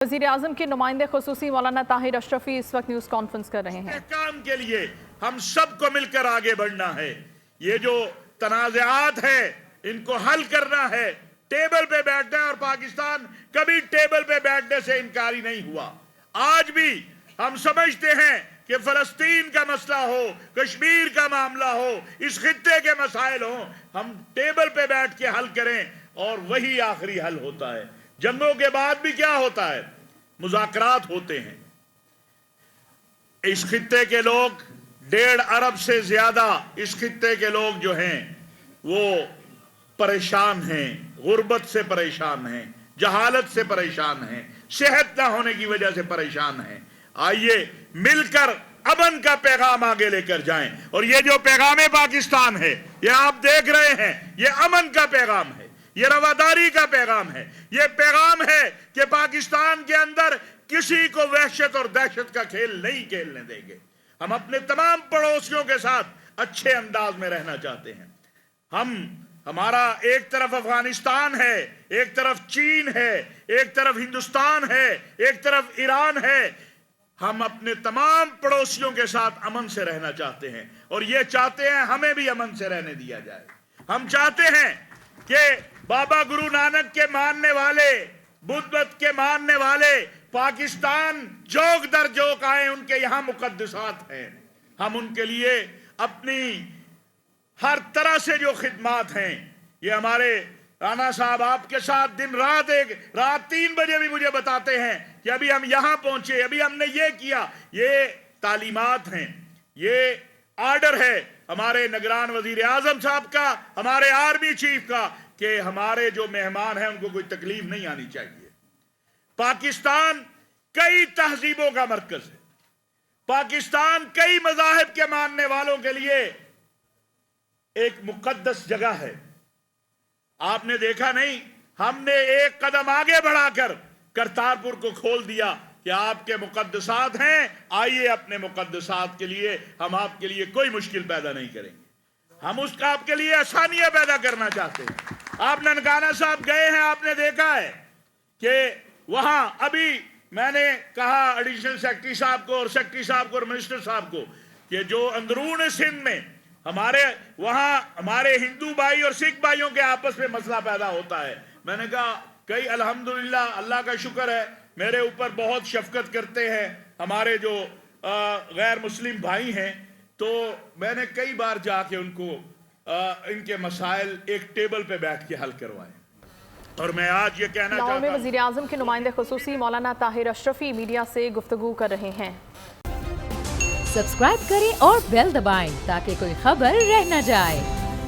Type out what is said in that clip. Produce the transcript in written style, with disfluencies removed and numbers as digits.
वज़ीर आज़म के नुमाइंदे खुसूसी मौलाना ताहिर अशरफी इस वक्त न्यूज़ कॉन्फ्रेंस कर रहे हैं। काम के लिए हम सबको मिलकर आगे बढ़ना है। ये जो तनाज़ात है इनको हल करना है, टेबल पे बैठना है। और पाकिस्तान कभी टेबल पे बैठने से इनकारी नहीं हुआ। आज भी हम समझते हैं कि फलस्तीन का मसला हो, कश्मीर का मामला हो, इस खित्ते के मसाइल हो, हम टेबल पे बैठ के हल करें और वही आखिरी हल होता है। जंगों के बाद भी क्या होता है? मुज़ाकरात होते हैं। इस खित्ते के लोग 1.5 अरब से ज्यादा इस खित्ते के लोग जो हैं वो परेशान हैं, गुर्बत से परेशान हैं, जहालत से परेशान हैं, सेहत ना होने की वजह से परेशान हैं। आइए मिलकर अमन का पैगाम आगे लेकर जाएं। और ये जो पैगाम पाकिस्तान है, ये आप देख रहे हैं, ये अमन का पैगाम है, ये रवादारी का पैगाम है। ये पैगाम है कि पाकिस्तान के अंदर किसी को वहशत और दहशत का खेल नहीं खेलने देंगे। हम अपने तमाम पड़ोसियों के साथ अच्छे अंदाज में रहना चाहते हैं। हमारा एक तरफ अफगानिस्तान है, एक तरफ चीन है, एक तरफ हिंदुस्तान है, एक तरफ ईरान है। हम अपने तमाम पड़ोसियों के साथ अमन से रहना चाहते हैं और ये चाहते हैं हमें भी अमन से रहने दिया जाए। हम चाहते हैं कि बाबा गुरु नानक के मानने वाले, बुद्ध मत के मानने वाले पाकिस्तान जोक दर जोक आए, उनके यहाँ मुकद्दसात हैं। हम उनके लिए अपनी हर तरह से जो खिदमात हैं, ये हमारे राना साहब आपके साथ दिन रात, रात 3 बजे भी मुझे बताते हैं कि अभी हम यहाँ पहुंचे, अभी हमने ये किया। ये तालीमात हैं, ये आर्डर है हमारे निगरान वजीर आजम साहब का, हमारे आर्मी चीफ का, कि हमारे जो मेहमान हैं उनको कोई तकलीफ नहीं आनी चाहिए। पाकिस्तान कई तहजीबों का मरकज है। पाकिस्तान कई मज़ाहिब के मानने वालों के लिए एक मुकद्दस जगह है। आपने देखा नहीं, हमने एक कदम आगे बढ़ाकर करतारपुर को खोल दिया कि आपके मुकद्दसात हैं, आइए अपने मुकद्दसात के लिए, हम आपके लिए कोई मुश्किल पैदा नहीं करेंगे। हम उसका आपके लिए आसानियां पैदा करना चाहते हैं। आप ननकाना साहब गए हैं, आपने देखा है कि वहां अभी मैंने कहा एडिशनल सेक्रेटरी साहब को और सेक्रेटरी साहब को और मिनिस्टर साहब को कि जो अंदरून सिंध में हमारे वहां हमारे हिंदू भाई और सिख भाइयों के आपस में मसला पैदा होता है, मैंने कहा कई अल्हम्दुलिल्लाह, अल्लाह का शुक्र है, मेरे ऊपर बहुत शफकत करते हैं हमारे जो गैर मुस्लिम भाई हैं। तो मैंने कई बार जाके उनको इनके मसाइल एक टेबल पे बैठ के हल करवाए। और मैं आज ये कहना चाहता हूं, वज़ीर आज़म के नुमाइंदे खुसूसी मौलाना ताहिर अशरफी मीडिया से गुफ्तगू कर रहे हैं। सब्सक्राइब करें और बेल दबाएं ताकि कोई खबर रह न जाए।